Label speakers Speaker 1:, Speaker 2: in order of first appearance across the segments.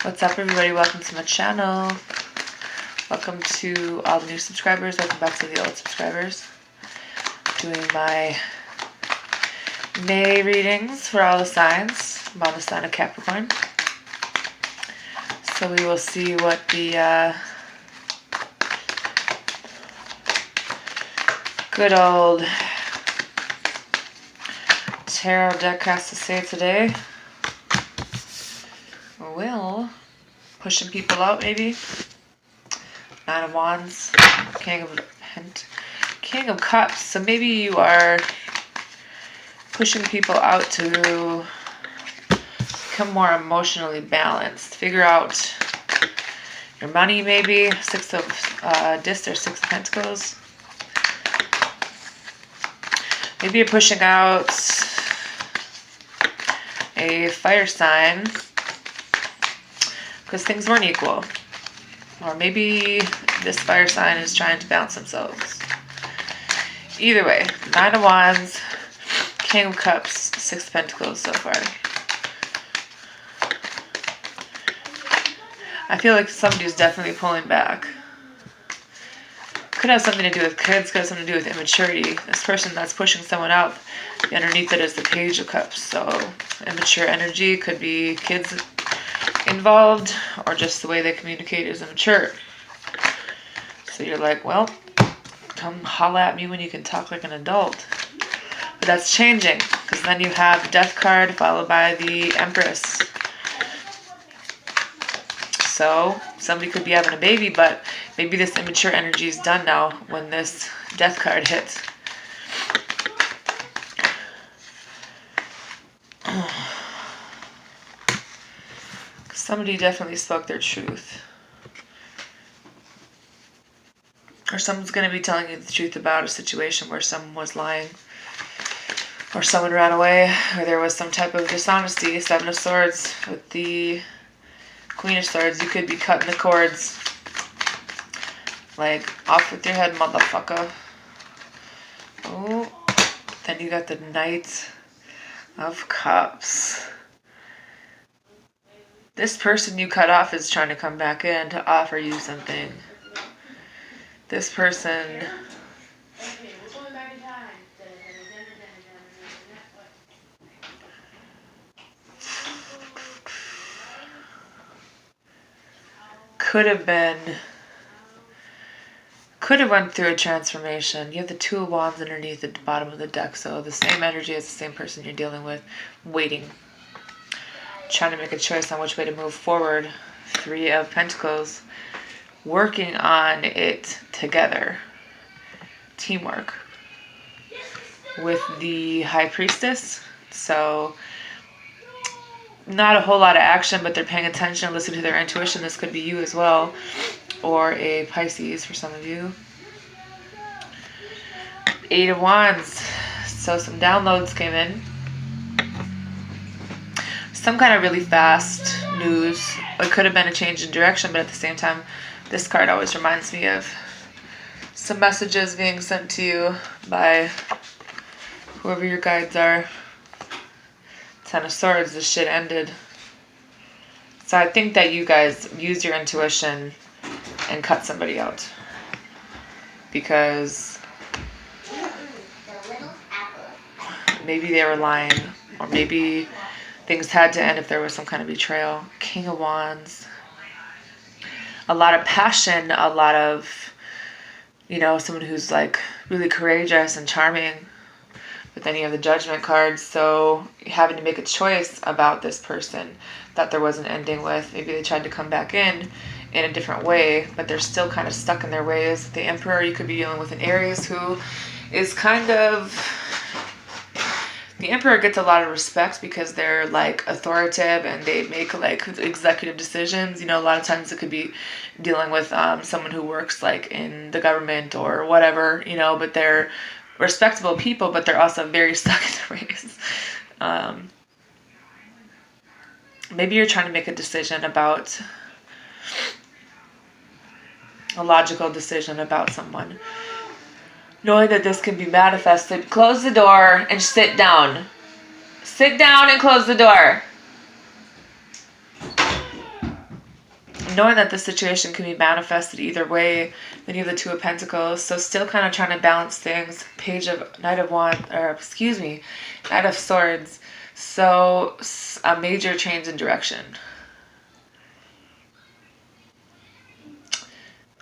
Speaker 1: What's up, everybody? Welcome to my channel. Welcome to all the new subscribers. Welcome back to the old subscribers. Doing my May readings for all the signs. I'm on the sign of Capricorn. So we will see what the good old tarot deck has to say today. Well, pushing people out maybe. Nine of Wands, King of Cups. So maybe you are pushing people out to become more emotionally balanced. Figure out your money maybe. Six of Discs or Six of Pentacles. Maybe you're pushing out a fire sign because things weren't equal. Or maybe this fire sign is trying to balance themselves. Either way, Nine of Wands, King of Cups, Six of Pentacles so far. I feel like somebody's definitely pulling back. Could have something to do with kids, could have something to do with immaturity. This person that's pushing someone out, underneath it is the Page of Cups. So immature energy, could be kids involved, or just the way they communicate is immature. So you're like, well, come holla at me when you can talk like an adult. But that's changing, because then you have the Death card followed by the Empress. So somebody could be having a baby, but maybe this immature energy is done now when this Death card hits. Somebody definitely spoke their truth. Or someone's going to be telling you the truth about a situation where someone was lying. Or someone ran away. Or there was some type of dishonesty. Seven of Swords with the Queen of Swords. You could be cutting the cords. Like, off with your head, motherfucker. Oh. Then you got the Knight of Cups. This person you cut off is trying to come back in to offer you something. This person could have went through a transformation. You have the Two of Wands underneath the bottom of the deck, so the same energy as the same person you're dealing with, waiting. Trying to make a choice on which way to move forward. Three of Pentacles, working on it together. Teamwork. With the High Priestess. So not a whole lot of action, but they're paying attention, listening to their intuition. This could be you as well, or a Pisces for some of you. Eight of Wands. So some downloads came in. Some kind of really fast news. It could have been a change in direction, but at the same time, this card always reminds me of some messages being sent to you by whoever your guides are. Ten of Swords, this shit ended. So I think that you guys use your intuition and cut somebody out. Because maybe they were lying, or maybe things had to end if there was some kind of betrayal. King of Wands. A lot of passion, a lot of, someone who's like really courageous and charming. But then you have the Judgment card, so having to make a choice about this person that there was an ending with. Maybe they tried to come back in a different way, but they're still kind of stuck in their ways. The Emperor, you could be dealing with an Aries who is kind of... The Emperor gets a lot of respect because they're like authoritative and they make like executive decisions. A lot of times it could be dealing with someone who works like in the government or whatever, but they're respectable people, but they're also very stuck in their ways. Maybe you're trying to make a decision about, a logical decision about someone. Knowing that this can be manifested. Close the door and sit down. Sit down and close the door. knowing that the situation can be manifested either way. Then you have the Two of Pentacles, so still kind of trying to balance things. Knight of Swords. So a major change in direction.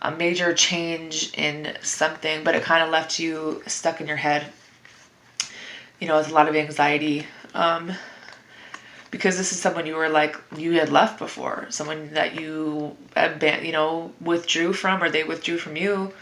Speaker 1: A major change in something, but it kind of left you stuck in your head, you know, with a lot of anxiety. Because this is someone you had left before, someone that you had withdrew from, or they withdrew from you,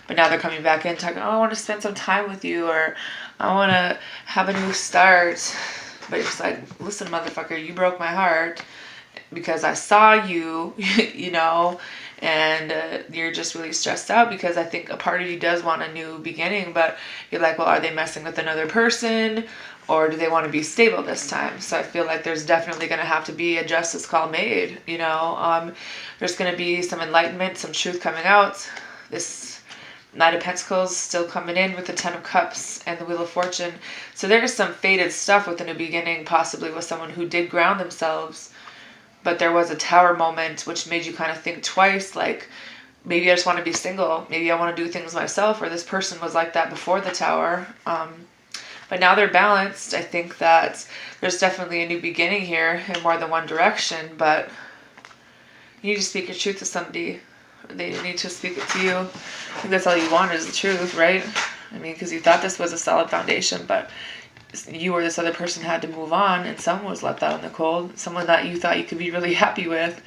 Speaker 1: but now they're coming back in talking, oh, I want to spend some time with you, or I want to have a new start. But you're just like, listen, motherfucker, you broke my heart because I saw you, you know, and you're just really stressed out because I think a part of you does want a new beginning, but you're like, well, are they messing with another person, or do they want to be stable this time? So I feel like there's definitely going to have to be a justice call made, you know. There's going to be some enlightenment, some truth coming out. This Knight of Pentacles still coming in with the Ten of Cups and the Wheel of Fortune. So there is some faded stuff with a new beginning, possibly with someone who did ground themselves. But there was a Tower moment which made you kind of think twice, like, maybe I just want to be single. Maybe I want to do things myself, or this person was like that before the Tower. But now they're balanced. I think that there's definitely a new beginning here in more than one direction, but you need to speak your truth to somebody. They need to speak it to you. I think that's all you want is the truth, right? I mean, because you thought this was a solid foundation, but you or this other person had to move on, and someone was left out in the cold. Someone that you thought you could be really happy with,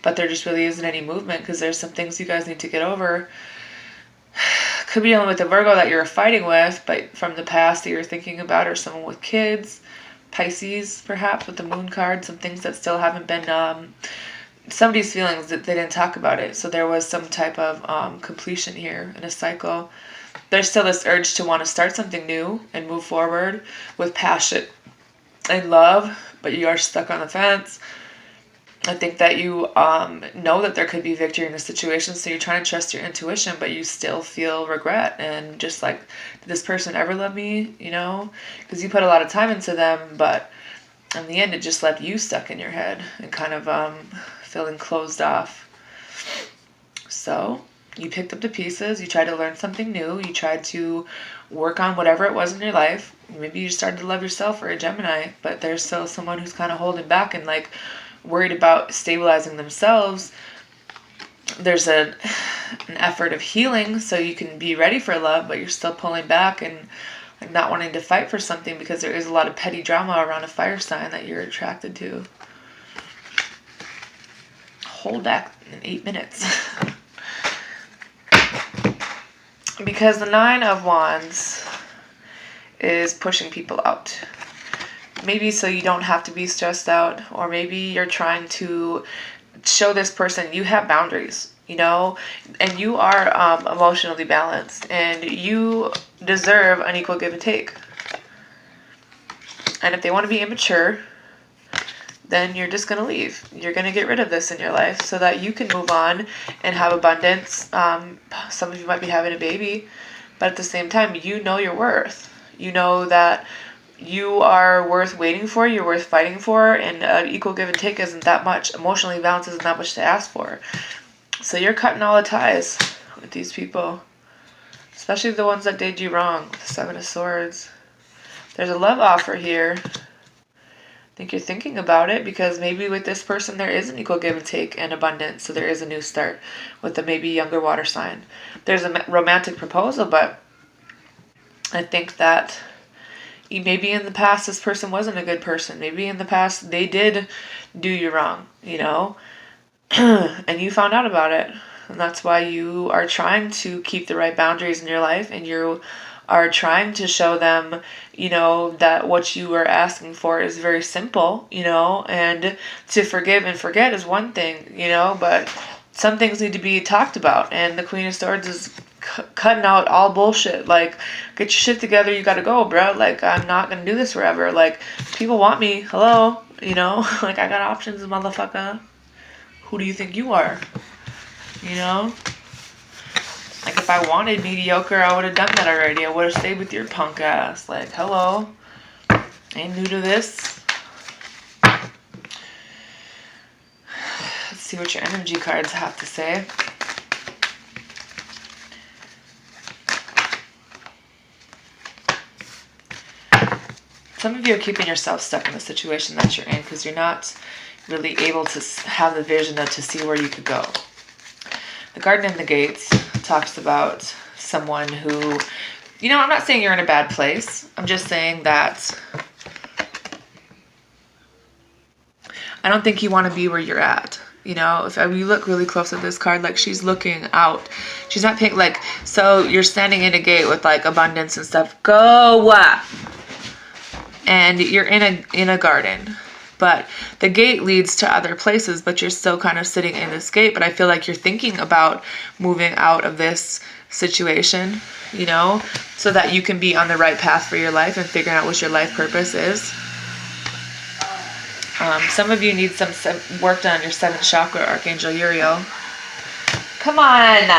Speaker 1: but there just really isn't any movement because there's some things you guys need to get over. Could be dealing with a Virgo that you're fighting with, but from the past that you're thinking about, or someone with kids. Pisces, perhaps, with the Moon card. Some things that still haven't been... somebody's feelings that they didn't talk about it. So there was some type of completion here in a cycle. There's still this urge to want to start something new and move forward with passion and love, but you are stuck on the fence. I think that you know that there could be victory in a situation, so you're trying to trust your intuition, but you still feel regret and just like, did this person ever love me? You know, because you put a lot of time into them, but in the end, it just left you stuck in your head and kind of feeling closed off. So you picked up the pieces. You tried to learn something new. You tried to work on whatever it was in your life. Maybe you started to love yourself, or a Gemini, but there's still someone who's kind of holding back and like worried about stabilizing themselves. There's an effort of healing so you can be ready for love, but you're still pulling back and not wanting to fight for something because there is a lot of petty drama around a fire sign that you're attracted to. Whole deck in 8 minutes. Because the Nine of Wands is pushing people out. Maybe so you don't have to be stressed out, or maybe you're trying to show this person you have boundaries, you know, and you are emotionally balanced, and you deserve an equal give and take. And if they want to be immature, then you're just going to leave. You're going to get rid of this in your life so that you can move on and have abundance. Some of you might be having a baby, but at the same time, you know your worth. You know that you are worth waiting for, you're worth fighting for, and equal give and take isn't that much. Emotionally balanced isn't that much to ask for. So you're cutting all the ties with these people, especially the ones that did you wrong. The Seven of Swords. There's a love offer here. I think you're thinking about it because maybe with this person there is an equal give and take and abundance, so there is a new start with a maybe younger water sign. There's a romantic proposal, but I think that maybe in the past this person wasn't a good person. Maybe in the past they did do you wrong, you know, and you found out about it. And that's why you are trying to keep the right boundaries in your life, and you are trying to show them, you know, that what you are asking for is very simple, you know, and to forgive and forget is one thing, you know, but some things need to be talked about. And the Queen of Swords is cutting out all bullshit. Like, get your shit together, you gotta go, bro. Like, I'm not gonna do this forever. Like, people want me. Hello, you know, like, I got options, motherfucker. Who do you think you are? You know? Like, if I wanted mediocre, I would have done that already. I would have stayed with your punk ass. Like, hello. I ain't new to this. see what your energy cards have to say. Some of you are keeping yourself stuck in the situation that you're in because you're not really able to have the vision to see where you could go. The Garden in the Gates talks about someone who, you know, I'm not saying you're in a bad place. I'm just saying that I don't think you want to be where you're at. You know, if you look really close at this card, like she's looking out. She's not paying, like, so you're standing in a gate with like abundance and stuff. Go! And you're in a garden. But the gate leads to other places, but you're still kind of sitting in this gate. But I feel like you're thinking about moving out of this situation, you know, so that you can be on the right path for your life and figuring out what your life purpose is. Some of you need some work done on your 7th chakra, Archangel Uriel. Come on!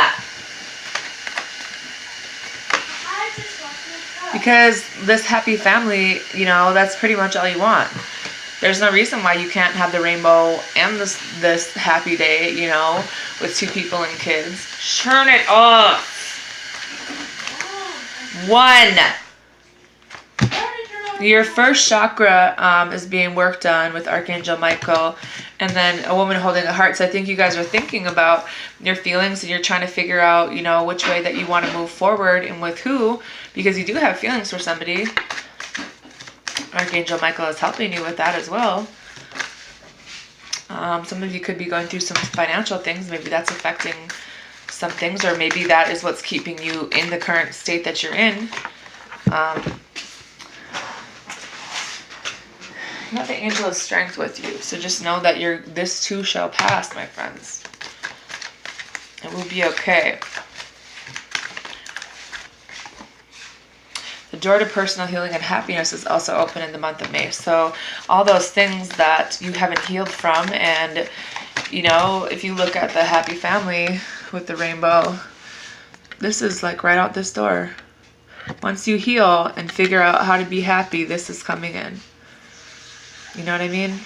Speaker 1: Because this happy family, you know, that's pretty much all you want. There's no reason why you can't have the rainbow and this happy day, you know, with 2 people and kids. Turn it off. 1. Your 1st chakra is being worked on with Archangel Michael, and then a woman holding a heart. So I think you guys are thinking about your feelings and you're trying to figure out, you know, which way that you want to move forward and with who, because you do have feelings for somebody. Archangel Michael is helping you with that as well. Some of you could be going through some financial things. Maybe that's affecting some things, or maybe that is what's keeping you in the current state that you're in. You have the Angel of Strength with you, so just know that this too shall pass, my friends. It will be okay. The door to personal healing and happiness is also open in the month of May. So all those things that you haven't healed from, and, you know, if you look at the happy family with the rainbow, this is like right out this door. Once you heal and figure out how to be happy, this is coming in. You know what I mean?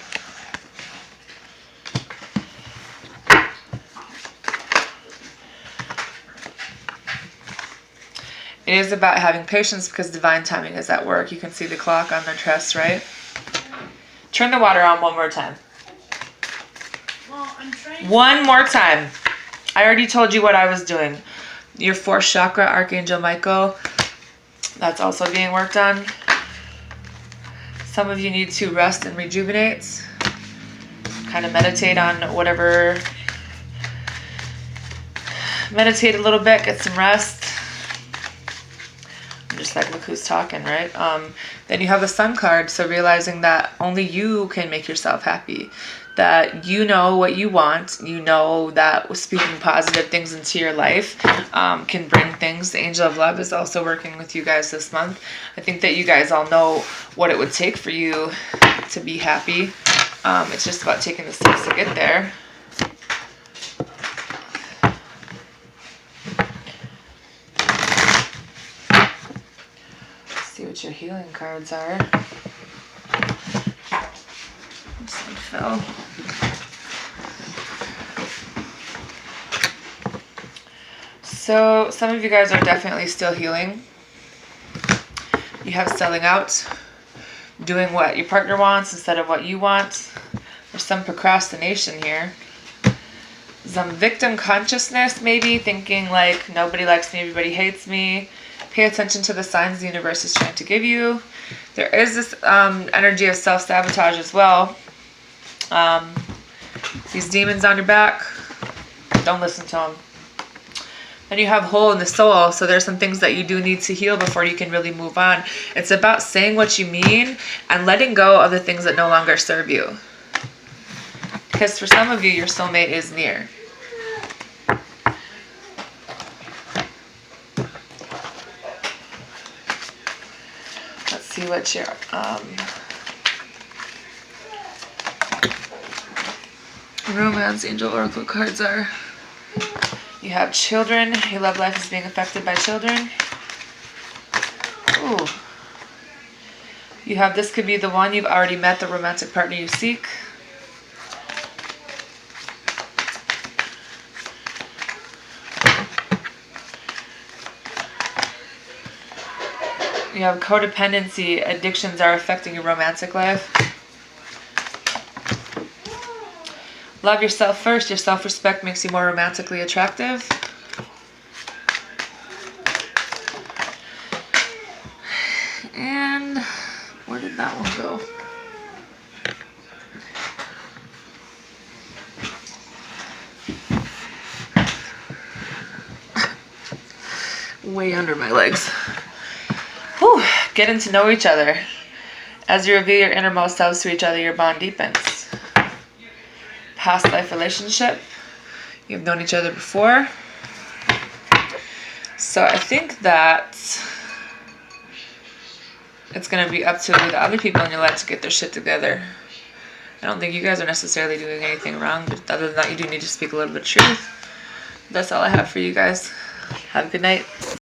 Speaker 1: It is about having patience because divine timing is at work. You can see the clock on their chest, right? Turn the water on one more time.
Speaker 2: Well, I'm trying.
Speaker 1: One more time. I already told you what I was doing. Your 4th chakra, Archangel Michael, that's also being worked on. Some of you need to rest and rejuvenate. Kind of meditate on whatever. Meditate a little bit, get some rest. I'm just like, look who's talking, right? Then you have the Sun card, so realizing that only you can make yourself happy. That you know what you want. You know that speaking positive things into your life can bring things. The Angel of Love is also working with you guys this month. I think that you guys all know what it would take for you to be happy. It's just about taking the steps to get there. Let's see what your healing cards are. This one fell. So some of you guys are definitely still healing. You have selling out, doing what your partner wants instead of what you want. There's some procrastination here. Some victim consciousness, maybe thinking like nobody likes me, everybody hates me. Pay attention to the signs the universe is trying to give you. There is this energy of self-sabotage as well. These demons on your back, don't listen to them. And you have hole in the soul, so there's some things that you do need to heal before you can really move on. It's about saying what you mean and letting go of the things that no longer serve you. Because for some of you, your soulmate is near. Let's see what your Romance Angel Oracle cards are. You have children. Your love life is being affected by children. Ooh. You have, this could be the one. You've already met the romantic partner you seek. You have codependency. Addictions are affecting your romantic life. Love yourself first. Your self-respect makes you more romantically attractive. And where did that one go? Way under my legs. Whew. Getting to know each other. As you reveal your innermost selves to each other, your bond deepens. Past life relationship. You've known each other before. So I think that it's going to be up to the other people in your life to get their shit together. I don't think you guys are necessarily doing anything wrong, but other than that, you do need to speak a little bit of truth. That's all I have for you guys. Have a good night.